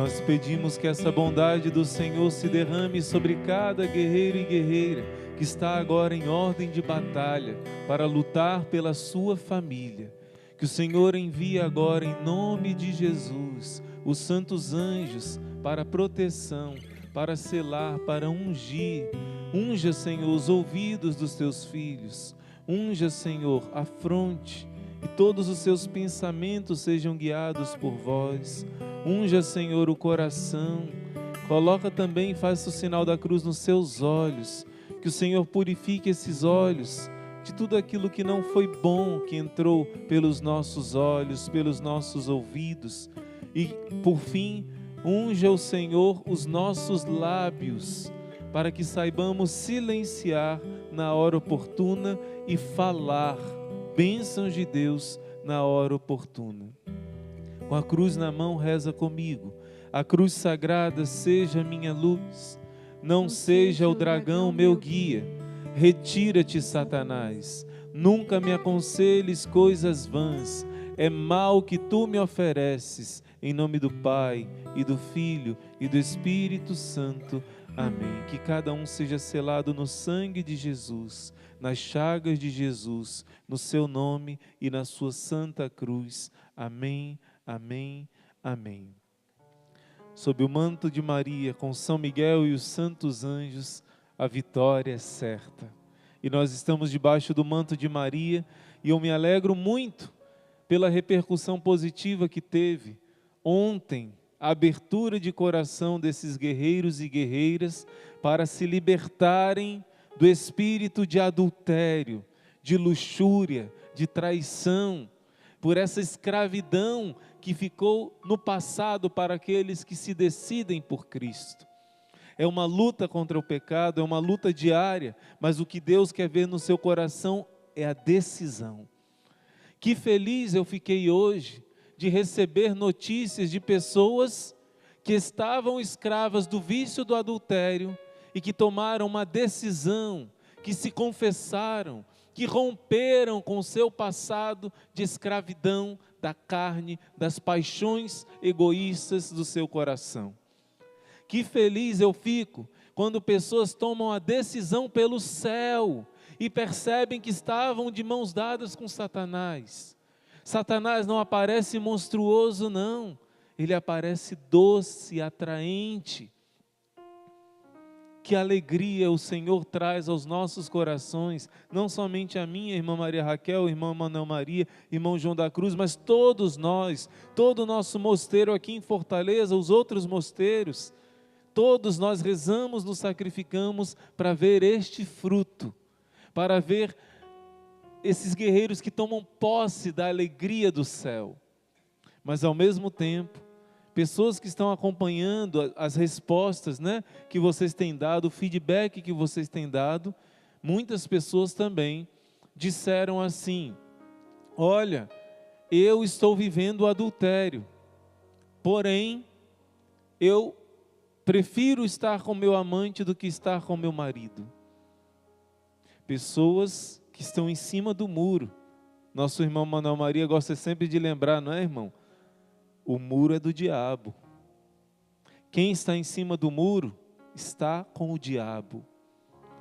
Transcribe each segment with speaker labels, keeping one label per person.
Speaker 1: Nós pedimos que essa bondade do Senhor se derrame sobre cada guerreiro e guerreira que está agora em ordem de batalha para lutar pela sua família. Que o Senhor envie agora, em nome de Jesus, os santos anjos para proteção, para selar, para ungir. Unja, Senhor, os ouvidos dos teus filhos. Unja, Senhor, a fronte, e todos os seus pensamentos sejam guiados por vós. Unja, Senhor, o coração. Coloca também, faça o sinal da cruz nos seus olhos. Que o Senhor purifique esses olhos de tudo aquilo que não foi bom, que entrou pelos nossos olhos, pelos nossos ouvidos. E, por fim, unja o Senhor os nossos lábios, para que saibamos silenciar na hora oportuna e falar bênçãos de Deus na hora oportuna. Com a cruz na mão, reza comigo. A cruz sagrada seja minha luz, não seja o dragão meu guia. Retira-te, Satanás, nunca me aconselhes coisas vãs. É mal que tu me ofereces, em nome do Pai, e do Filho, e do Espírito Santo. Amém. Que cada um seja selado no sangue de Jesus, nas chagas de Jesus, no seu nome e na sua santa cruz. Amém, amém, amém. Sob o manto de Maria, com São Miguel e os santos anjos, a vitória é certa. E nós estamos debaixo do manto de Maria, e eu me alegro muito pela repercussão positiva que teve ontem, a abertura de coração desses guerreiros e guerreiras para se libertarem do espírito de adultério, de luxúria, de traição, por essa escravidão que ficou no passado para aqueles que se decidem por Cristo. É uma luta contra o pecado, é uma luta diária, mas o que Deus quer ver no seu coração é a decisão. Que feliz eu fiquei hoje de receber notícias de pessoas que estavam escravas do vício do adultério e que tomaram uma decisão, que se confessaram, que romperam com o seu passado de escravidão da carne, das paixões egoístas do seu coração. Que feliz eu fico quando pessoas tomam a decisão pelo céu e percebem que estavam de mãos dadas com Satanás. Satanás não aparece monstruoso, não. Ele aparece doce, atraente. Que alegria o Senhor traz aos nossos corações, não somente a minha irmã Maria Raquel, irmã Manuel Maria, irmão João da Cruz, mas todos nós, todo o nosso mosteiro aqui em Fortaleza, os outros mosteiros, todos nós rezamos, nos sacrificamos para ver este fruto, para ver esses guerreiros que tomam posse da alegria do céu. Mas ao mesmo tempo, pessoas que estão acompanhando as respostas, que vocês têm dado, o feedback que vocês têm dado, muitas pessoas também disseram assim: olha, eu estou vivendo o adultério, porém, eu prefiro estar com meu amante do que estar com meu marido. Pessoas que estão em cima do muro. Nosso irmão Manuel Maria gosta sempre de lembrar, não é, irmão? O muro é do diabo. Quem está em cima do muro está com o diabo.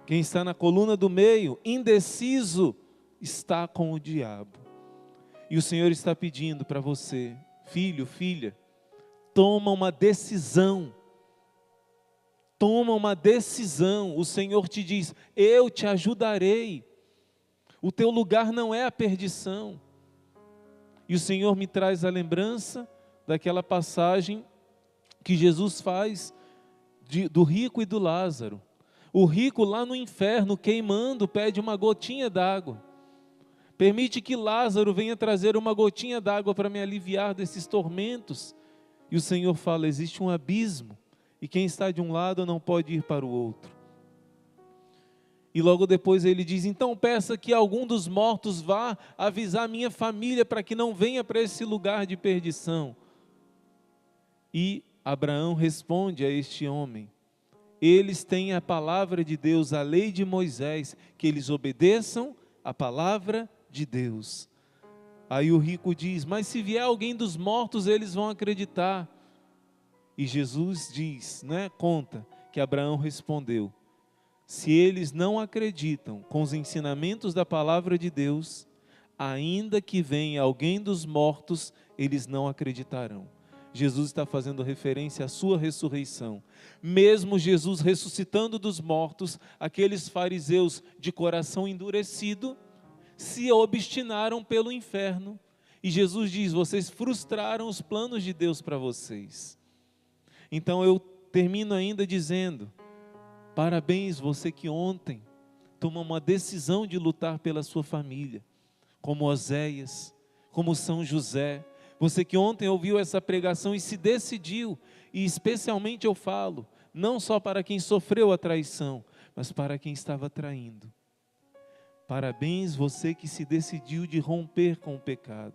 Speaker 1: Quem está na coluna do meio, indeciso, está com o diabo. E o Senhor está pedindo para você, filho, filha, toma uma decisão. Toma uma decisão. O Senhor te diz: eu te ajudarei. O teu lugar não é a perdição. E o Senhor me traz a lembrança daquela passagem que Jesus faz do rico e do Lázaro. O rico lá no inferno, queimando, pede uma gotinha d'água. Permite que Lázaro venha trazer uma gotinha d'água para me aliviar desses tormentos. E o Senhor fala: existe um abismo, e quem está de um lado não pode ir para o outro. E logo depois ele diz: então peça que algum dos mortos vá avisar minha família para que não venha para esse lugar de perdição. E Abraão responde a este homem: eles têm a palavra de Deus, a lei de Moisés, que eles obedeçam a palavra de Deus. Aí o rico diz: mas se vier alguém dos mortos, eles vão acreditar. E Jesus diz, conta que Abraão respondeu: se eles não acreditam com os ensinamentos da palavra de Deus, ainda que venha alguém dos mortos, eles não acreditarão. Jesus está fazendo referência à sua ressurreição. Mesmo Jesus ressuscitando dos mortos, aqueles fariseus de coração endurecido se obstinaram pelo inferno. E Jesus diz: vocês frustraram os planos de Deus para vocês. Então eu termino ainda dizendo: parabéns você que ontem tomou uma decisão de lutar pela sua família, como Oséias, como São José. Você que ontem ouviu essa pregação e se decidiu, e especialmente eu falo, não só para quem sofreu a traição, mas para quem estava traindo. Parabéns você que se decidiu de romper com o pecado.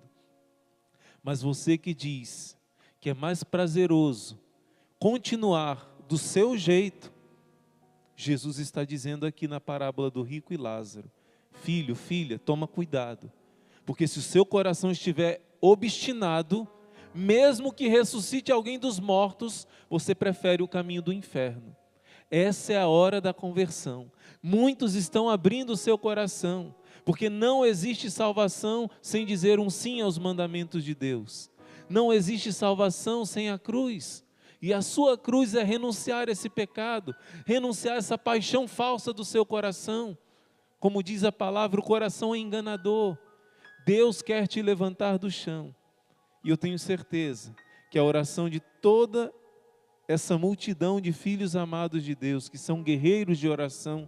Speaker 1: Mas você que diz que é mais prazeroso continuar do seu jeito, Jesus está dizendo aqui na parábola do rico e Lázaro: filho, filha, toma cuidado, porque se o seu coração estiver obstinado, mesmo que ressuscite alguém dos mortos, você prefere o caminho do inferno. Essa é a hora da conversão. Muitos estão abrindo o seu coração, porque não existe salvação sem dizer um sim aos mandamentos de Deus. Não existe salvação sem a cruz. E a sua cruz é renunciar a esse pecado, renunciar a essa paixão falsa do seu coração. Como diz a palavra, o coração é enganador. Deus quer te levantar do chão. E eu tenho certeza que a oração de toda essa multidão de filhos amados de Deus, que são guerreiros de oração,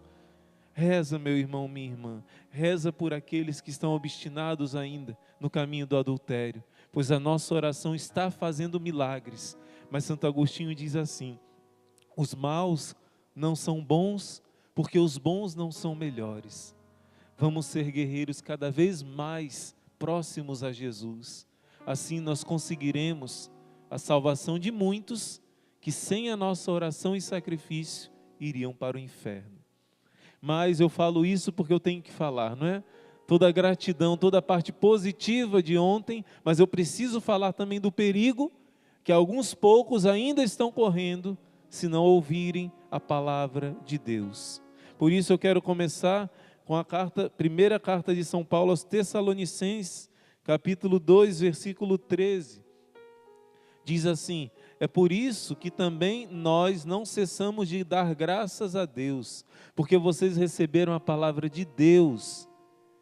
Speaker 1: reza, meu irmão, minha irmã, reza por aqueles que estão obstinados ainda no caminho do adultério, pois a nossa oração está fazendo milagres. Mas Santo Agostinho diz assim: os maus não são bons, porque os bons não são melhores. Vamos ser guerreiros cada vez mais próximos a Jesus. Assim nós conseguiremos a salvação de muitos que sem a nossa oração e sacrifício iriam para o inferno. Mas eu falo isso porque eu tenho que falar, não é? Toda a gratidão, toda a parte positiva de ontem, mas eu preciso falar também do perigo que alguns poucos ainda estão correndo se não ouvirem a palavra de Deus. Por isso eu quero começar com a primeira carta de São Paulo aos Tessalonicenses, capítulo 2, versículo 13. Diz assim: é por isso que também nós não cessamos de dar graças a Deus, porque vocês receberam a palavra de Deus,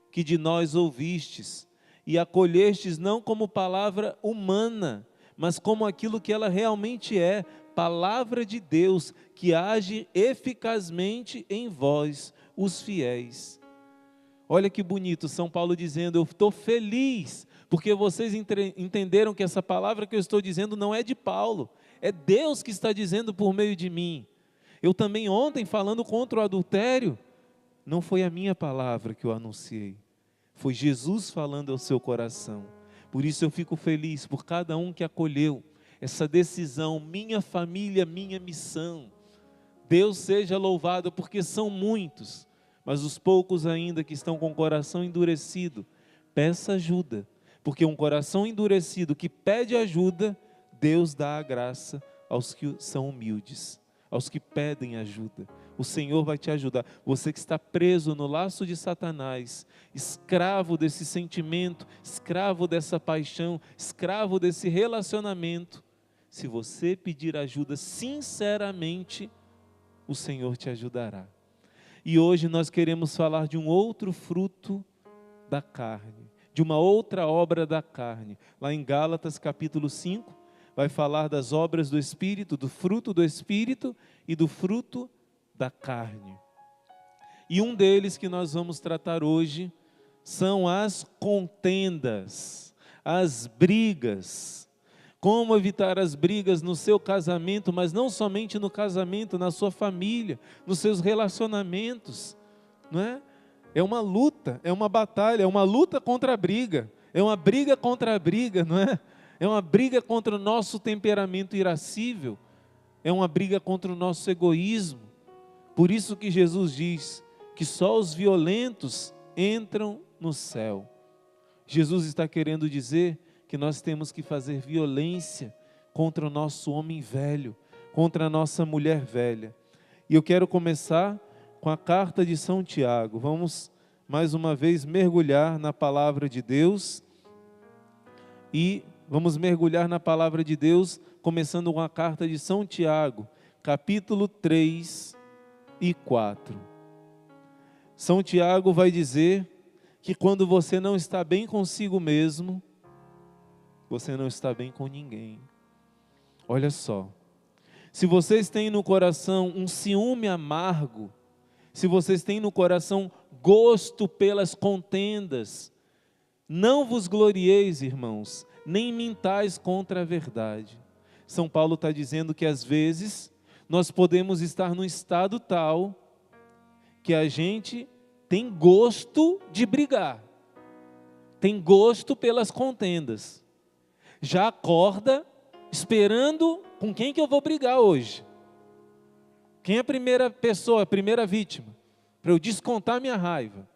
Speaker 1: que de nós ouvistes, e acolhestes não como palavra humana, mas como aquilo que ela realmente é, palavra de Deus, que age eficazmente em vós, os fiéis. Olha que bonito, São Paulo dizendo: eu estou feliz, porque vocês entenderam que essa palavra que eu estou dizendo não é de Paulo, é Deus que está dizendo por meio de mim. Eu também ontem, falando contra o adultério, não foi a minha palavra que eu anunciei, foi Jesus falando ao seu coração. Por isso eu fico feliz por cada um que acolheu essa decisão: minha família, minha missão. Deus seja louvado, porque são muitos, mas os poucos ainda que estão com o coração endurecido, peça ajuda, porque um coração endurecido que pede ajuda, Deus dá a graça aos que são humildes, aos que pedem ajuda. O Senhor vai te ajudar. Você que está preso no laço de Satanás, escravo desse sentimento, escravo dessa paixão, escravo desse relacionamento, se você pedir ajuda sinceramente, o Senhor te ajudará. E hoje nós queremos falar de um outro fruto da carne, de uma outra obra da carne. Lá em Gálatas capítulo 5, vai falar das obras do Espírito, do fruto do Espírito e do fruto da carne. E um deles que nós vamos tratar hoje são as contendas, as brigas. Como evitar as brigas no seu casamento, mas não somente no casamento, na sua família, nos seus relacionamentos, não é? É uma luta, é uma batalha, é uma luta contra a briga, é uma briga contra a briga, não é? É uma briga contra o nosso temperamento irascível, é uma briga contra o nosso egoísmo. Por isso que Jesus diz que só os violentos entram no céu. Jesus está querendo dizer que nós temos que fazer violência contra o nosso homem velho, contra a nossa mulher velha. E eu quero começar com a carta de São Tiago. Vamos mais uma vez mergulhar na palavra de Deus. E vamos mergulhar na palavra de Deus, começando com a carta de São Tiago, capítulo 3 e 4. São Tiago vai dizer que quando você não está bem consigo mesmo, você não está bem com ninguém. Olha só, se vocês têm no coração um ciúme amargo, se vocês têm no coração gosto pelas contendas, não vos glorieis, irmãos, nem mintais contra a verdade. São Paulo está dizendo que às vezes nós podemos estar num estado tal que a gente tem gosto de brigar, tem gosto pelas contendas, já acorda esperando com quem que eu vou brigar hoje, quem é a primeira pessoa, a primeira vítima, para eu descontar minha raiva.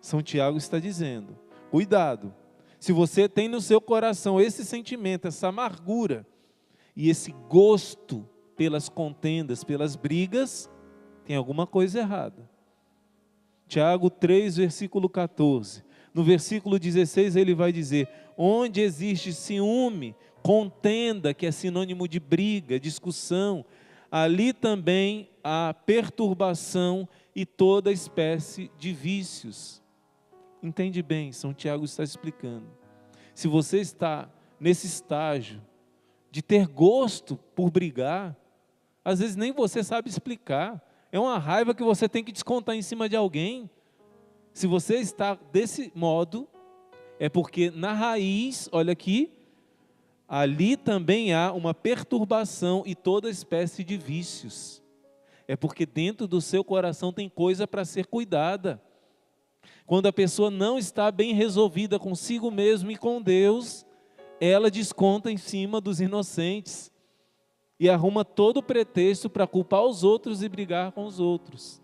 Speaker 1: São Tiago está dizendo, cuidado, se você tem no seu coração esse sentimento, essa amargura, e esse gosto pelas contendas, pelas brigas, tem alguma coisa errada. Tiago 3, versículo 14. No versículo 16 ele vai dizer, onde existe ciúme, contenda, que é sinônimo de briga, discussão, ali também há perturbação e toda espécie de vícios. Entende bem, São Tiago está explicando. Se você está nesse estágio de ter gosto por brigar, às vezes nem você sabe explicar, é uma raiva que você tem que descontar em cima de alguém. Se você está desse modo, é porque na raiz, olha aqui, ali também há uma perturbação e toda espécie de vícios. É porque dentro do seu coração tem coisa para ser cuidada. Quando a pessoa não está bem resolvida consigo mesmo e com Deus, ela desconta em cima dos inocentes e arruma todo o pretexto para culpar os outros e brigar com os outros.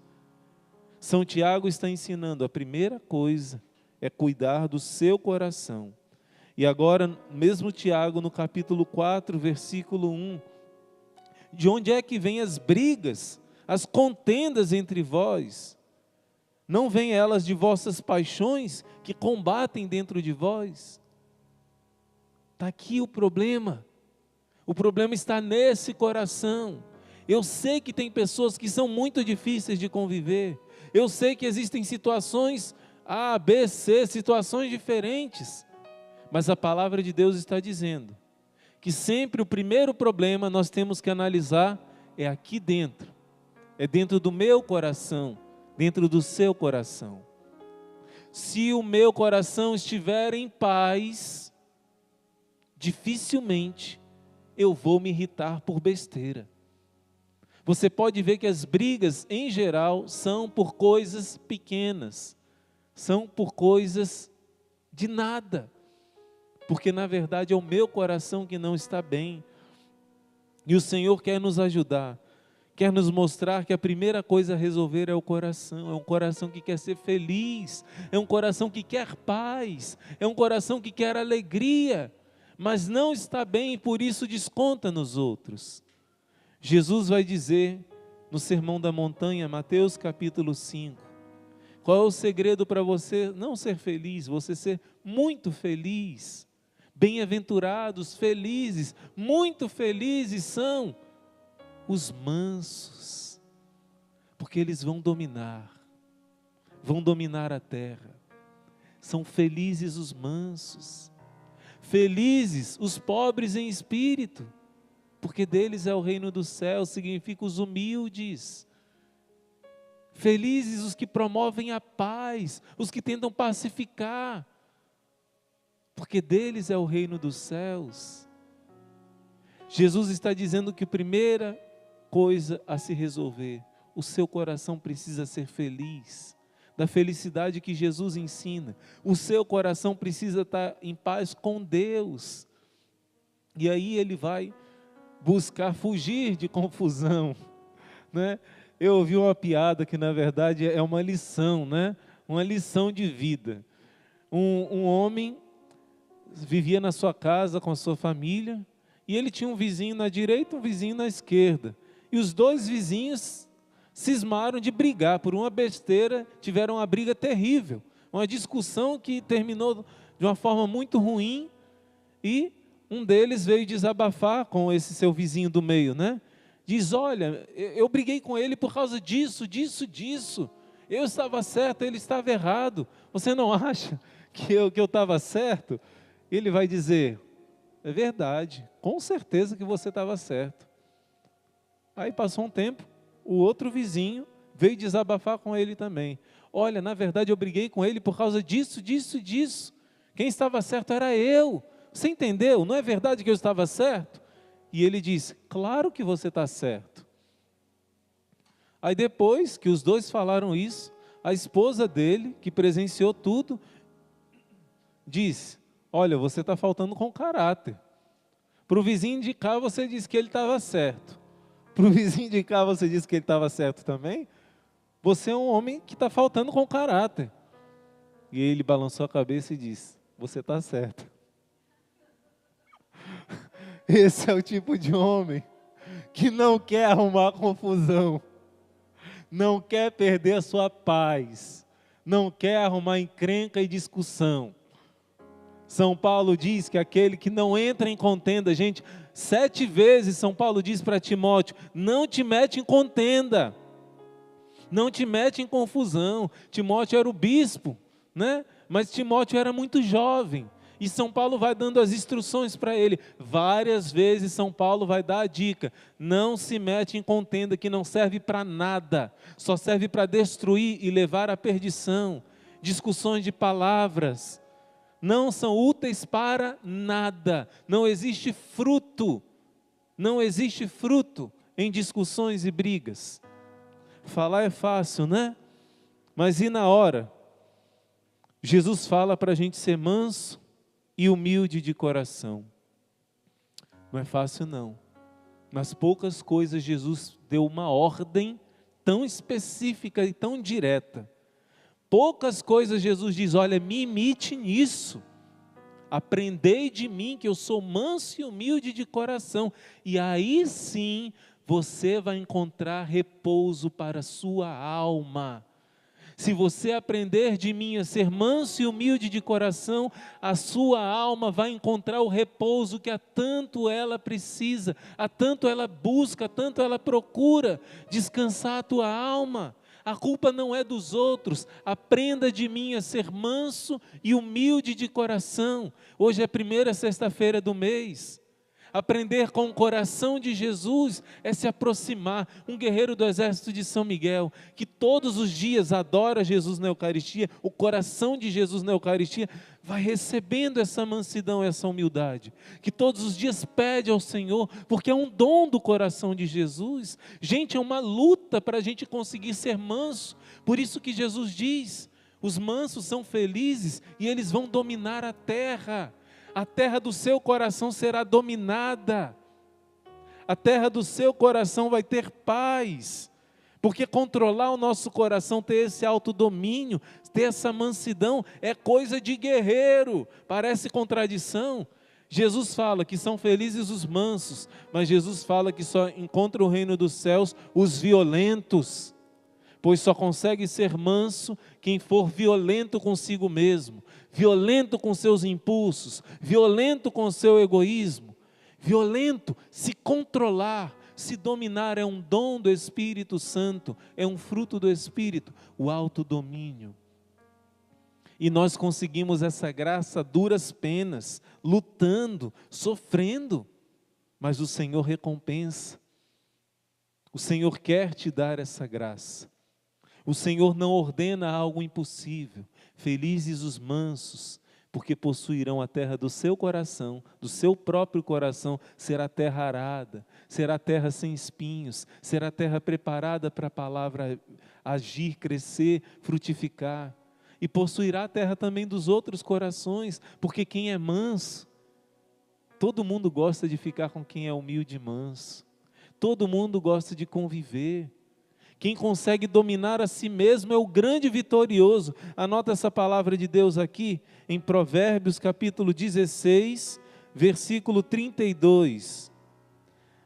Speaker 1: São Tiago está ensinando, a primeira coisa é cuidar do seu coração. E agora, mesmo Tiago, no capítulo 4, versículo 1, de onde é que vêm as brigas, as contendas entre vós? Não vêm elas de vossas paixões que combatem dentro de vós? Está aqui o problema. O problema está nesse coração. Eu sei que tem pessoas que são muito difíceis de conviver. Eu sei que existem situações A, B, C, situações diferentes. Mas a palavra de Deus está dizendo que sempre o primeiro problema nós temos que analisar é aqui dentro. É dentro do meu coração, dentro do seu coração. Se o meu coração estiver em paz, dificilmente eu vou me irritar por besteira. Você pode ver que as brigas, em geral, são por coisas pequenas, são por coisas de nada, porque na verdade é o meu coração que não está bem, e o Senhor quer nos ajudar, quer nos mostrar que a primeira coisa a resolver é o coração, é um coração que quer ser feliz, é um coração que quer paz, é um coração que quer alegria, mas não está bem e por isso desconta nos outros. Jesus vai dizer no Sermão da Montanha, Mateus capítulo 5, qual é o segredo para você não ser feliz, você ser muito feliz? Bem-aventurados, felizes, muito felizes são os mansos, porque eles vão dominar a terra. São felizes os mansos, felizes os pobres em espírito, porque deles é o reino dos céus, significa os humildes. Felizes os que promovem a paz, os que tentam pacificar, porque deles é o reino dos céus. Jesus está dizendo que a primeira coisa a se resolver, o seu coração precisa ser feliz, da felicidade que Jesus ensina. O seu coração precisa estar em paz com Deus. E aí ele vai buscar fugir de confusão, né? Eu ouvi uma piada que na verdade é uma lição, né? Uma lição de vida. Um homem vivia na sua casa com a sua família, e ele tinha um vizinho na direita, um vizinho na esquerda. E os dois vizinhos cismaram de brigar por uma besteira, tiveram uma briga terrível, uma discussão que terminou de uma forma muito ruim, e um deles veio desabafar com esse seu vizinho do meio, né? Diz: olha, eu briguei com ele por causa disso, disso, disso. Eu estava certo, ele estava errado. Você não acha que eu estava certo? Ele vai dizer: é verdade, com certeza que você estava certo. Aí passou um tempo, o outro vizinho veio desabafar com ele também. Olha, na verdade eu briguei com ele por causa disso, disso, disso. Quem estava certo era eu. Você entendeu? Não é verdade que eu estava certo? E ele disse: claro que você está certo. Aí depois que os dois falaram isso, a esposa dele, que presenciou tudo, disse: olha, você está faltando com caráter. Para o vizinho de cá você disse que ele estava certo. Para o vizinho de cá você disse que ele estava certo também. Você é um homem que está faltando com caráter. E ele balançou a cabeça e disse: você está certo. Esse é o tipo de homem que não quer arrumar confusão, não quer perder a sua paz, não quer arrumar encrenca e discussão. São Paulo diz que aquele que não entra em contenda, gente, 7 vezes São Paulo diz para Timóteo: não te mete em contenda, não te mete em confusão. Timóteo era o bispo, né? Mas Timóteo era muito jovem. E São Paulo vai dando as instruções para ele. Várias vezes São Paulo vai dar a dica: não se mete em contenda que não serve para nada, só serve para destruir e levar à perdição. Discussões de palavras não são úteis para nada. Não existe fruto, não existe fruto em discussões e brigas. Falar é fácil, né? Mas e na hora? Jesus fala para a gente ser manso e humilde de coração. Não é fácil não. Nas poucas coisas Jesus deu uma ordem tão específica e tão direta. Poucas coisas Jesus diz: olha, me imite nisso. Aprendei de mim que eu sou manso e humilde de coração. E aí sim você vai encontrar repouso para a sua alma. Se você aprender de mim a ser manso e humilde de coração, a sua alma vai encontrar o repouso que há tanto ela precisa, há tanto ela busca, há tanto ela procura. Descansar a tua alma. A culpa não é dos outros. Aprenda de mim a ser manso e humilde de coração. Hoje é a primeira sexta-feira do mês. Aprender com o coração de Jesus é se aproximar. Um guerreiro do exército de São Miguel, que todos os dias adora Jesus na Eucaristia, o coração de Jesus na Eucaristia, vai recebendo essa mansidão, essa humildade, que todos os dias pede ao Senhor, porque é um dom do coração de Jesus. Gente, é uma luta para a gente conseguir ser manso. Por isso que Jesus diz: os mansos são felizes e eles vão dominar a terra. A terra do seu coração será dominada. A terra do seu coração vai ter paz. Porque controlar o nosso coração, ter esse autodomínio, ter essa mansidão, é coisa de guerreiro. Parece contradição. Jesus fala que são felizes os mansos, mas Jesus fala que só encontra o reino dos céus os violentos. Pois só consegue ser manso quem for violento consigo mesmo, violento com seus impulsos, violento com seu egoísmo, violento. Se controlar, se dominar é um dom do Espírito Santo, é um fruto do Espírito, o autodomínio. E nós conseguimos essa graça a duras penas, lutando, sofrendo, mas o Senhor recompensa. O Senhor quer te dar essa graça. O Senhor não ordena algo impossível. Felizes os mansos, porque possuirão a terra do seu coração, do seu próprio coração. Será terra arada, será terra sem espinhos, será terra preparada para a palavra agir, crescer, frutificar. E possuirá a terra também dos outros corações, porque quem é manso, todo mundo gosta de ficar com quem é humilde e manso. Todo mundo gosta de conviver. Quem consegue dominar a si mesmo é o grande vitorioso. Anota essa palavra de Deus aqui, em Provérbios capítulo 16, versículo 32.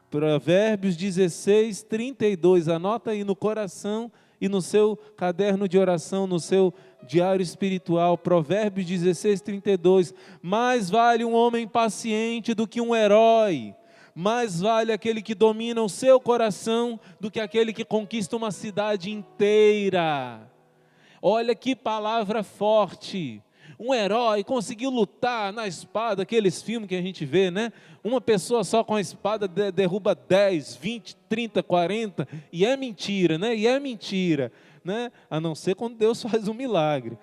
Speaker 1: Provérbios 16, 32. Anota aí no coração e no seu caderno de oração, no seu diário espiritual. Provérbios 16, 32. Mais vale um homem paciente do que um herói. Mais vale aquele que domina o seu coração do que aquele que conquista uma cidade inteira. Olha que palavra forte. Um herói conseguiu lutar na espada, aqueles filmes que a gente vê, né? Uma pessoa só com a espada derruba 10, 20, 30, 40, e é mentira, né? E é mentira, né? A não ser quando Deus faz um milagre.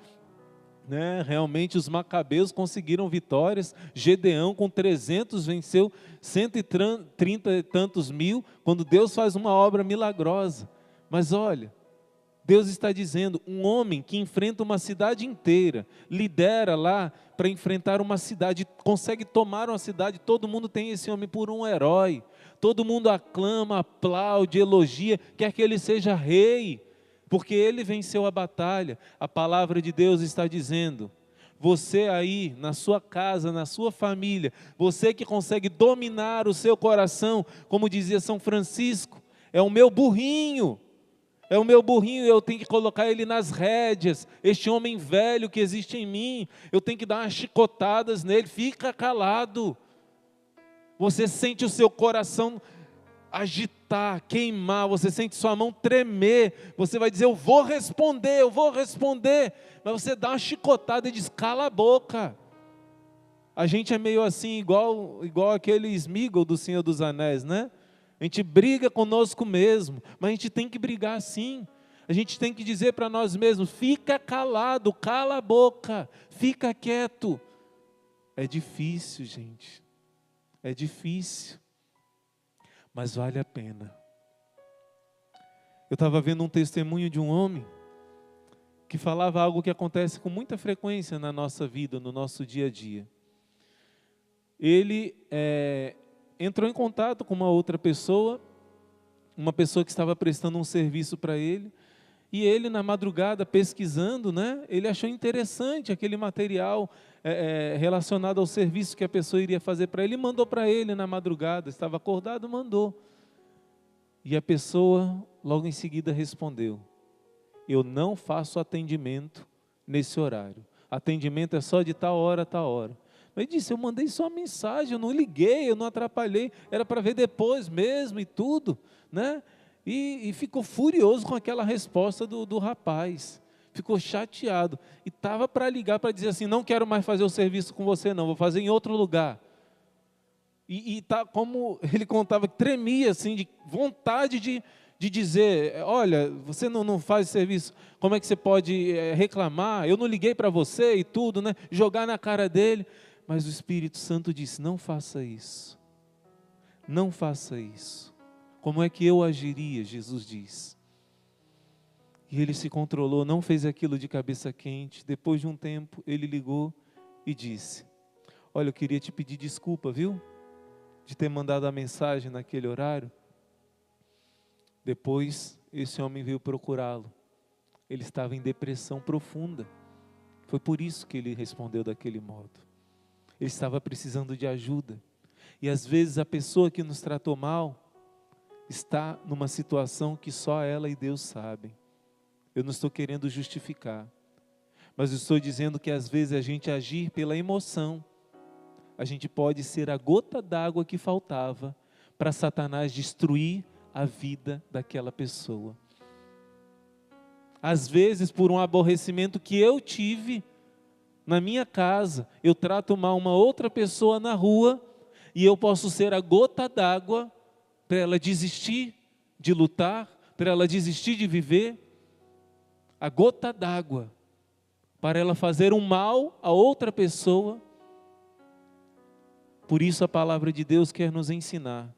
Speaker 1: Né? Realmente os macabeus conseguiram vitórias. Gedeão com 300 venceu 130 e tantos mil, quando Deus faz uma obra milagrosa. Mas olha, Deus está dizendo, um homem que enfrenta uma cidade inteira, lidera lá para enfrentar uma cidade, consegue tomar uma cidade, todo mundo tem esse homem por um herói, todo mundo aclama, aplaude, elogia, quer que ele seja rei, porque ele venceu a batalha. A palavra de Deus está dizendo, você aí, na sua casa, na sua família, você que consegue dominar o seu coração, como dizia São Francisco, é o meu burrinho, eu tenho que colocar ele nas rédeas, este homem velho que existe em mim, eu tenho que dar umas chicotadas nele, fica calado. Você sente o seu coração agitar, queimar, você sente sua mão tremer, você vai dizer, eu vou responder, mas você dá uma chicotada e diz, cala a boca. A gente é meio assim, igual aquele Sméagol do Senhor dos Anéis, né? A gente briga conosco mesmo, mas a gente tem que brigar sim. A gente tem que dizer para nós mesmos, fica calado, cala a boca, fica quieto. É difícil, gente, é difícil, mas vale a pena. Eu estava vendo um testemunho de um homem que falava algo que acontece com muita frequência na nossa vida, no nosso dia a dia. Ele entrou em contato com uma outra pessoa, uma pessoa que estava prestando um serviço para ele, e ele na madrugada pesquisando, né, ele achou interessante aquele material relacionado ao serviço que a pessoa iria fazer para ele, e mandou para ele na madrugada, estava acordado, mandou. E a pessoa logo em seguida respondeu, eu não faço atendimento nesse horário, atendimento é só de tal hora a tal hora. Mas ele disse, eu mandei só uma mensagem, eu não liguei, eu não atrapalhei, era para ver depois mesmo e tudo, né? E ficou furioso com aquela resposta do rapaz, ficou chateado, e estava para ligar para dizer assim, não quero mais fazer o serviço com você não, vou fazer em outro lugar. E tá, como ele contava, tremia assim, de vontade de dizer, olha, você não faz serviço, como é que você pode reclamar, eu não liguei para você e tudo, né? Jogar na cara dele. Mas o Espírito Santo disse, não faça isso, não faça isso. Como é que eu agiria, Jesus diz. E ele se controlou, não fez aquilo de cabeça quente. Depois de um tempo, ele ligou e disse, olha, eu queria te pedir desculpa, viu? De ter mandado a mensagem naquele horário. Depois, esse homem veio procurá-lo. Ele estava em depressão profunda. Foi por isso que ele respondeu daquele modo. Ele estava precisando de ajuda. E às vezes a pessoa que nos tratou mal está numa situação que só ela e Deus sabem. Eu não estou querendo justificar, mas estou dizendo que às vezes a gente agir pela emoção, a gente pode ser a gota d'água que faltava para Satanás destruir a vida daquela pessoa. Às vezes por um aborrecimento que eu tive na minha casa, eu trato mal uma outra pessoa na rua, e eu posso ser a gota d'água para ela desistir de lutar, para ela desistir de viver, a gota d'água, para ela fazer um mal a outra pessoa. Por isso a palavra de Deus quer nos ensinar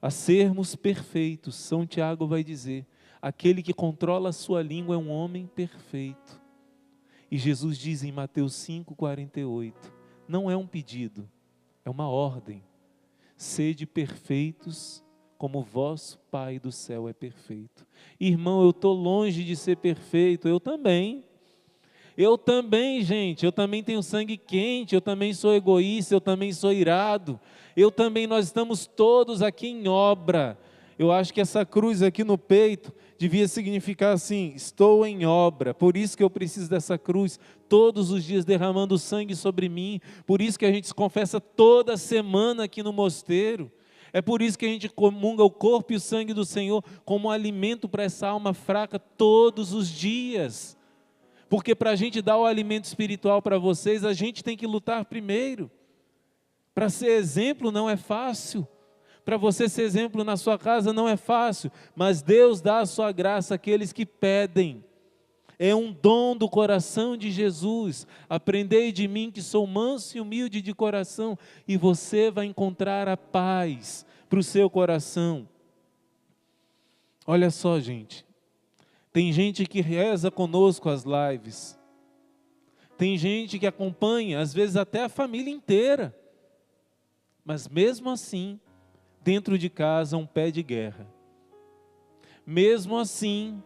Speaker 1: a sermos perfeitos. São Tiago vai dizer, aquele que controla a sua língua é um homem perfeito. E Jesus diz em Mateus 5,48, não é um pedido, é uma ordem. Sede perfeitos, como o vosso Pai do céu é perfeito. Irmão, eu estou longe de ser perfeito, eu também. Eu também, gente, eu também tenho sangue quente, eu também sou egoísta, eu também sou irado, nós estamos todos aqui em obra. Eu acho que essa cruz aqui no peito devia significar assim: estou em obra, por isso que eu preciso dessa cruz, todos os dias derramando sangue sobre mim, por isso que a gente se confessa toda semana aqui no mosteiro, é por isso que a gente comunga o corpo e o sangue do Senhor como alimento para essa alma fraca todos os dias. Porque para a gente dar o alimento espiritual para vocês, a gente tem que lutar primeiro. Para ser exemplo não é fácil. Para você ser exemplo na sua casa não é fácil. Mas Deus dá a sua graça àqueles que pedem. É um dom do coração de Jesus. Aprendei de mim que sou manso e humilde de coração, e você vai encontrar a paz para o seu coração. Olha só, gente. Tem gente que reza conosco as lives. Tem gente que acompanha, às vezes até a família inteira. Mas mesmo assim, dentro de casa um pé de guerra. Mesmo assim,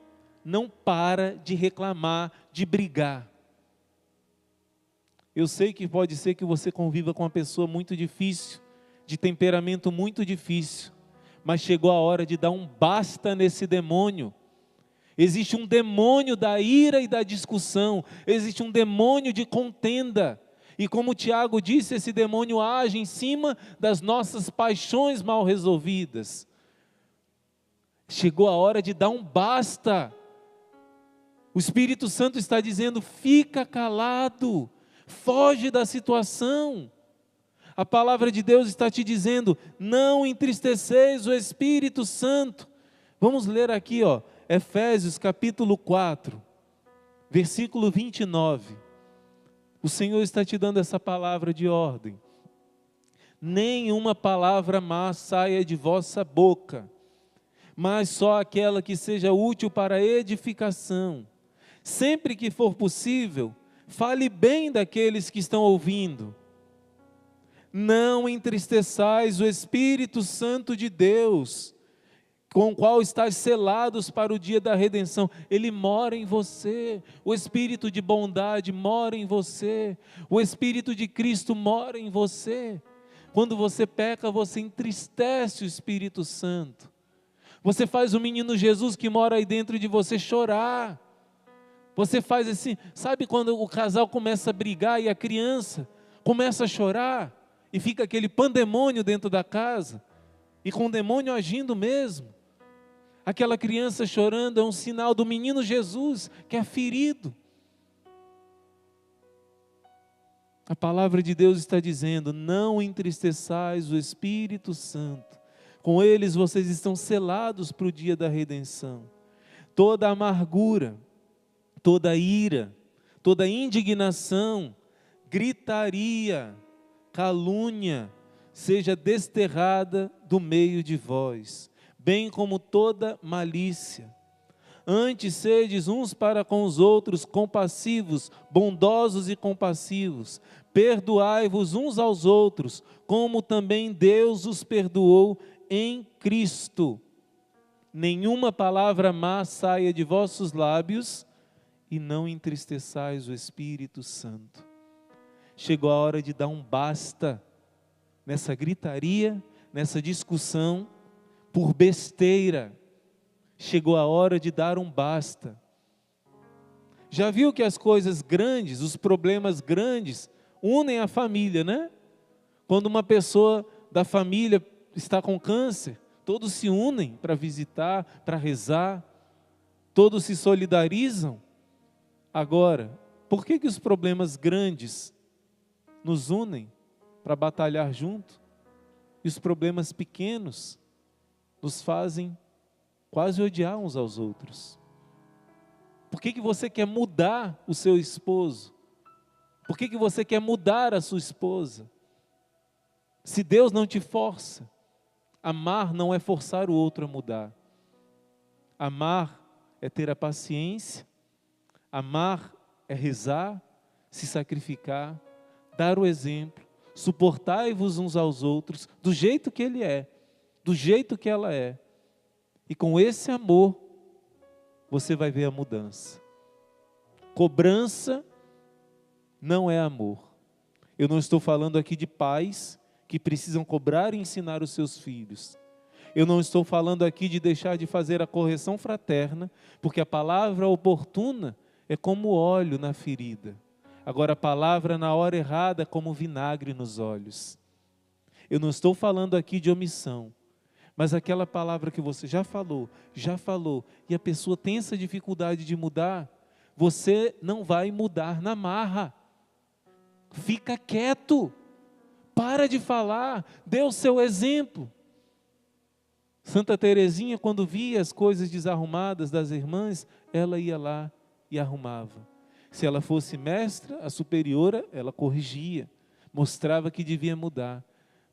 Speaker 1: não para de reclamar, de brigar. Eu sei que pode ser que você conviva com uma pessoa muito difícil, de temperamento muito difícil, mas chegou a hora de dar um basta nesse demônio. Existe um demônio da ira e da discussão, existe um demônio de contenda, e como o Tiago disse, esse demônio age em cima das nossas paixões mal resolvidas. Chegou a hora de dar um basta. O Espírito Santo está dizendo: fica calado, foge da situação. A palavra de Deus está te dizendo: não entristeceis o Espírito Santo. Vamos ler aqui, Efésios capítulo 4, versículo 29. O Senhor está te dando essa palavra de ordem. Nenhuma palavra má saia de vossa boca, mas só aquela que seja útil para edificação. Sempre que for possível, fale bem daqueles que estão ouvindo. Não entristeçais o Espírito Santo de Deus, com o qual estáis selados para o dia da redenção. Ele mora em você, o Espírito de bondade mora em você, o Espírito de Cristo mora em você. Quando você peca, você entristece o Espírito Santo. Você faz o menino Jesus que mora aí dentro de você chorar. Você faz assim, sabe quando o casal começa a brigar e a criança começa a chorar e fica aquele pandemônio dentro da casa, e com o demônio agindo mesmo? Aquela criança chorando é um sinal do menino Jesus que é ferido. A palavra de Deus está dizendo: não entristeçais o Espírito Santo, com eles vocês estão selados para o dia da redenção. Toda amargura, toda ira, toda indignação, gritaria, calúnia, seja desterrada do meio de vós, bem como toda malícia. Antes sedes uns para com os outros compassivos, bondosos e compassivos, perdoai-vos uns aos outros, como também Deus os perdoou em Cristo. Nenhuma palavra má saia de vossos lábios, e não entristeçais o Espírito Santo. Chegou a hora de dar um basta nessa gritaria, nessa discussão por besteira. Chegou a hora de dar um basta. Já viu que as coisas grandes, os problemas grandes, unem a família, né? Quando uma pessoa da família está com câncer, todos se unem para visitar, para rezar, todos se solidarizam. Agora, por que os problemas grandes nos unem para batalhar junto, e os problemas pequenos nos fazem quase odiar uns aos outros? Por que você quer mudar o seu esposo? Por que você quer mudar a sua esposa? Se Deus não te força, amar não é forçar o outro a mudar. Amar é ter a paciência, amar é rezar, se sacrificar, dar o exemplo, suportai-vos uns aos outros, do jeito que Ele é, do jeito que ela é. E com esse amor, você vai ver a mudança. Cobrança não é amor. Eu não estou falando aqui de pais que precisam cobrar e ensinar os seus filhos. Eu não estou falando aqui de deixar de fazer a correção fraterna, porque a palavra oportuna é como óleo na ferida. Agora a palavra na hora errada é como vinagre nos olhos. Eu não estou falando aqui de omissão, mas aquela palavra que você já falou, e a pessoa tem essa dificuldade de mudar, você não vai mudar na marra. Fica quieto, para de falar, dê o seu exemplo. Santa Teresinha, quando via as coisas desarrumadas das irmãs, ela ia lá e arrumava. Se ela fosse mestra, a superiora, ela corrigia, mostrava que devia mudar.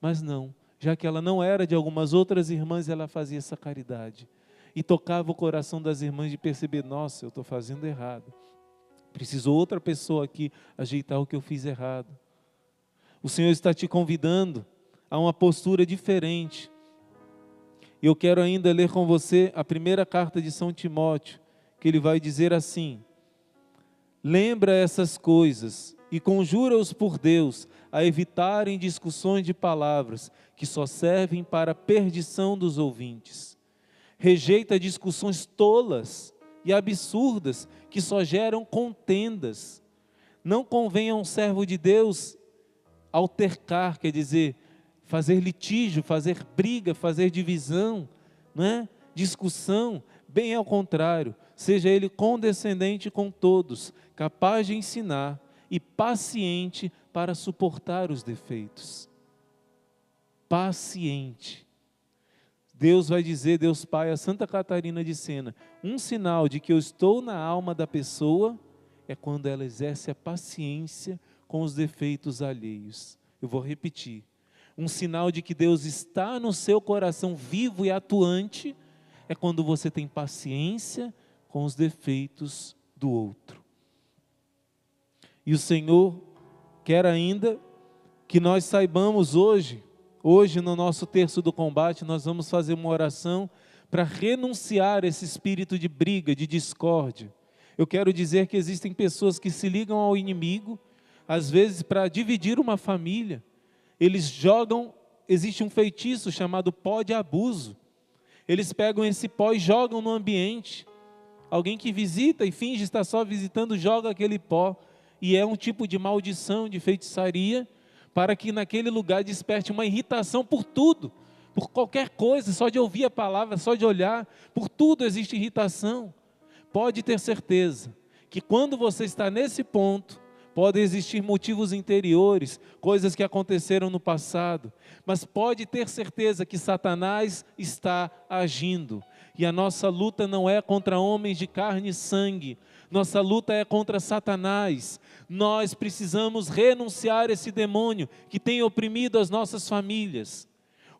Speaker 1: Mas não, já que ela não era de algumas outras irmãs, ela fazia essa caridade. E tocava o coração das irmãs de perceber, nossa, eu estou fazendo errado. Precisou outra pessoa aqui ajeitar o que eu fiz errado. O Senhor está te convidando a uma postura diferente. E eu quero ainda ler com você a primeira carta de São Timóteo, que ele vai dizer assim: lembra essas coisas e conjura-os por Deus a evitarem discussões de palavras que só servem para a perdição dos ouvintes. Rejeita discussões tolas e absurdas que só geram contendas. Não convém a um servo de Deus altercar, quer dizer, fazer litígio, fazer briga, fazer divisão, não é? Discussão, bem ao contrário, seja ele condescendente com todos, capaz de ensinar e paciente para suportar os defeitos. Paciente. Deus vai dizer, Deus Pai, a Santa Catarina de Sena, um sinal de que eu estou na alma da pessoa é quando ela exerce a paciência com os defeitos alheios. Eu vou repetir. Um sinal de que Deus está no seu coração vivo e atuante é quando você tem paciência com os defeitos do outro. E o Senhor quer ainda que nós saibamos hoje no nosso terço do combate, nós vamos fazer uma oração para renunciar a esse espírito de briga, de discórdia. Eu quero dizer que existem pessoas que se ligam ao inimigo, às vezes para dividir uma família. Eles jogam, existe um feitiço chamado pó de abuso. Eles pegam esse pó e jogam no ambiente. Alguém que visita e finge estar só visitando, joga aquele pó. E é um tipo de maldição, de feitiçaria, para que naquele lugar desperte uma irritação por tudo, por qualquer coisa, só de ouvir a palavra, só de olhar, por tudo existe irritação. Pode ter certeza que quando você está nesse ponto, podem existir motivos interiores, coisas que aconteceram no passado, mas pode ter certeza que Satanás está agindo. E a nossa luta não é contra homens de carne e sangue, nossa luta é contra Satanás. Nós precisamos renunciar a esse demônio que tem oprimido as nossas famílias.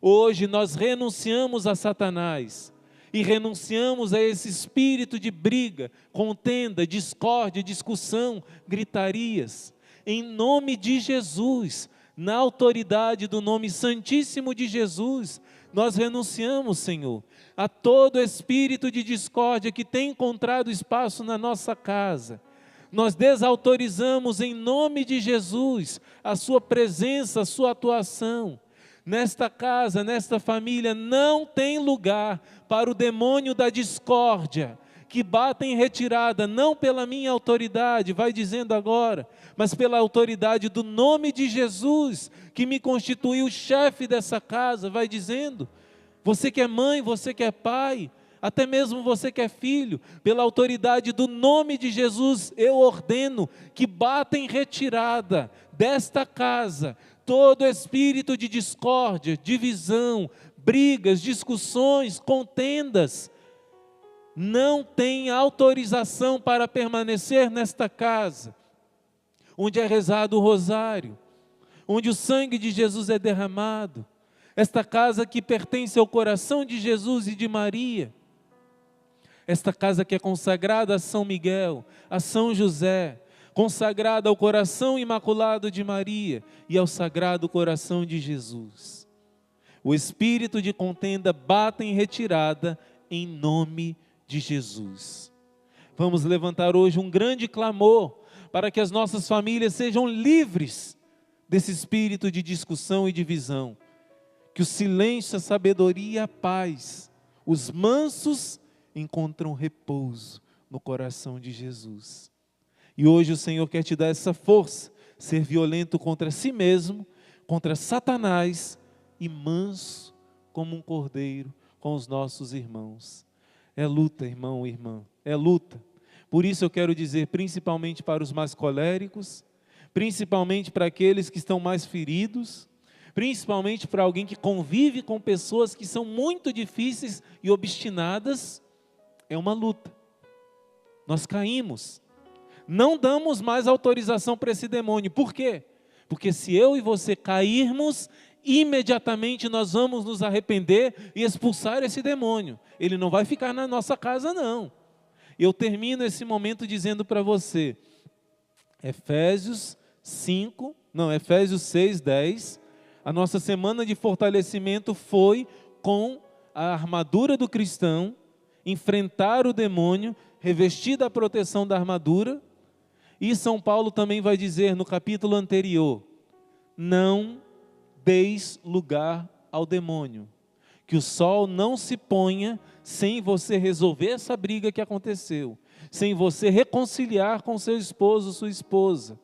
Speaker 1: Hoje nós renunciamos a Satanás e renunciamos a esse espírito de briga, contenda, discórdia, discussão, gritarias. Em nome de Jesus, na autoridade do nome santíssimo de Jesus, nós renunciamos, Senhor, a todo espírito de discórdia que tem encontrado espaço na nossa casa. Nós desautorizamos em nome de Jesus a sua presença, a sua atuação. Nesta casa, nesta família, não tem lugar para o demônio da discórdia, que bate em retirada, não pela minha autoridade, vai dizendo agora, mas pela autoridade do nome de Jesus, que me constituiu chefe dessa casa, vai dizendo. Você que é mãe, você que é pai, até mesmo você que é filho, pela autoridade do nome de Jesus, eu ordeno que bata em retirada desta casa, todo espírito de discórdia, divisão, brigas, discussões, contendas, não tem autorização para permanecer nesta casa, onde é rezado o rosário, onde o sangue de Jesus é derramado, esta casa que pertence ao coração de Jesus e de Maria, esta casa que é consagrada a São Miguel, a São José, consagrada ao coração imaculado de Maria e ao sagrado coração de Jesus. O espírito de contenda bata em retirada, em nome de Jesus. Vamos levantar hoje um grande clamor para que as nossas famílias sejam livres desse espírito de discussão e divisão. Que o silêncio, a sabedoria e a paz, os mansos encontram repouso no coração de Jesus. E hoje o Senhor quer te dar essa força, ser violento contra si mesmo, contra Satanás e manso como um cordeiro com os nossos irmãos. É luta, irmão e irmã, é luta. Por isso eu quero dizer, principalmente para os mais coléricos, principalmente para aqueles que estão mais feridos, principalmente para alguém que convive com pessoas que são muito difíceis e obstinadas, é uma luta. Nós caímos, não damos mais autorização para esse demônio. Por quê? Porque se eu e você cairmos, imediatamente nós vamos nos arrepender e expulsar esse demônio. Ele não vai ficar na nossa casa, não. Eu termino esse momento dizendo para você, Efésios 6:10, a nossa semana de fortalecimento foi com a armadura do cristão, enfrentar o demônio, revestir da proteção da armadura. E São Paulo também vai dizer no capítulo anterior, não deis lugar ao demônio, que o sol não se ponha sem você resolver essa briga que aconteceu, sem você reconciliar com seu esposo, sua esposa.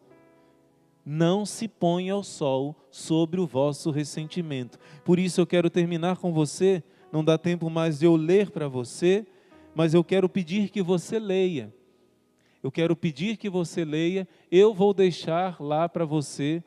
Speaker 1: Não se ponha o sol sobre o vosso ressentimento. Por isso eu quero terminar com você, não dá tempo mais de eu ler para você, mas eu quero pedir que você leia. Eu quero pedir que você leia, eu vou deixar lá para você,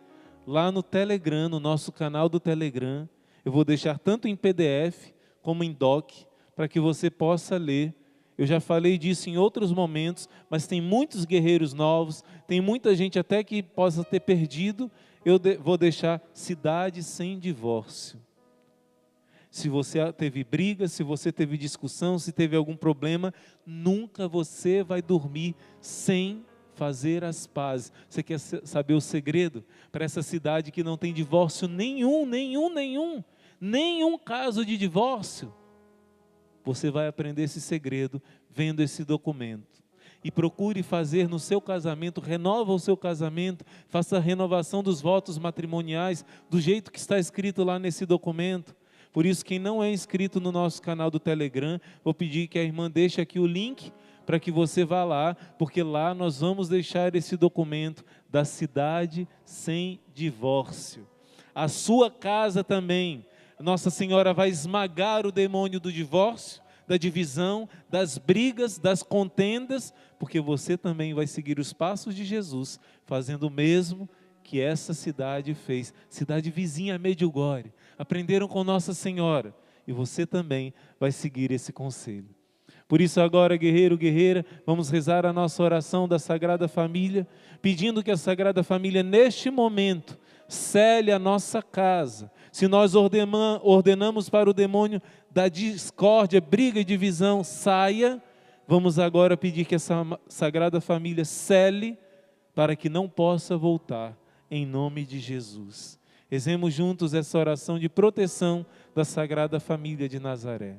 Speaker 1: lá no Telegram, no nosso canal do Telegram, eu vou deixar tanto em PDF como em doc, para que você possa ler. Eu já falei disso em outros momentos, mas tem muitos guerreiros novos, tem muita gente até que possa ter perdido. Eu vou deixar Cidade Sem Divórcio. Se você teve briga, se você teve discussão, se teve algum problema, nunca você vai dormir sem fazer as pazes. Você quer saber o segredo? Para essa cidade que não tem divórcio nenhum caso de divórcio, você vai aprender esse segredo vendo esse documento. E procure fazer no seu casamento, renova o seu casamento, faça a renovação dos votos matrimoniais, do jeito que está escrito lá nesse documento. Por isso, quem não é inscrito no nosso canal do Telegram, vou pedir que a irmã deixe aqui o link, para que você vá lá, porque lá nós vamos deixar esse documento da Cidade Sem Divórcio. A sua casa também, Nossa Senhora vai esmagar o demônio do divórcio, da divisão, das brigas, das contendas, porque você também vai seguir os passos de Jesus, fazendo o mesmo que essa cidade fez. Cidade vizinha a Medjugorje, aprenderam com Nossa Senhora, e você também vai seguir esse conselho. Por isso agora, guerreiro, guerreira, vamos rezar a nossa oração da Sagrada Família, pedindo que a Sagrada Família, neste momento, cele a nossa casa. Se nós ordenamos para o demônio da discórdia, briga e divisão, saia, vamos agora pedir que essa Sagrada Família cele para que não possa voltar, em nome de Jesus. Rezemos juntos essa oração de proteção da Sagrada Família de Nazaré.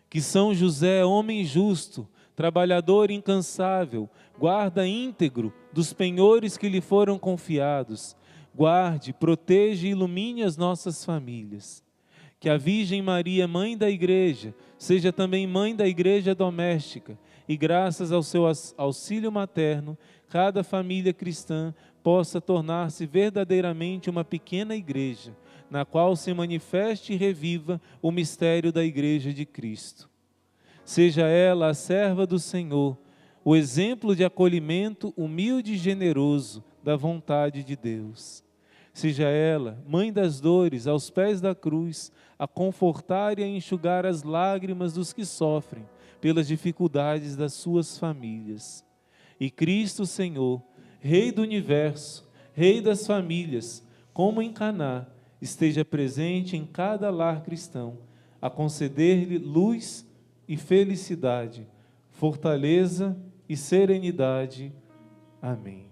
Speaker 1: Que São José, homem justo, trabalhador incansável, guarda íntegro dos penhores que lhe foram confiados, guarde, proteja e ilumine as nossas famílias. Que a Virgem Maria, Mãe da Igreja, seja também Mãe da Igreja doméstica, e graças ao seu auxílio materno, cada família cristã possa tornar-se verdadeiramente uma pequena igreja, na qual se manifeste e reviva o mistério da Igreja de Cristo. Seja ela a serva do Senhor, o exemplo de acolhimento humilde e generoso da vontade de Deus. Seja ela, mãe das dores, aos pés da cruz, a confortar e a enxugar as lágrimas dos que sofrem pelas dificuldades das suas famílias. E Cristo Senhor, Rei do Universo, Rei das famílias, como em Caná, esteja presente em cada lar cristão, a conceder-lhe luz e felicidade, fortaleza e serenidade. Amém.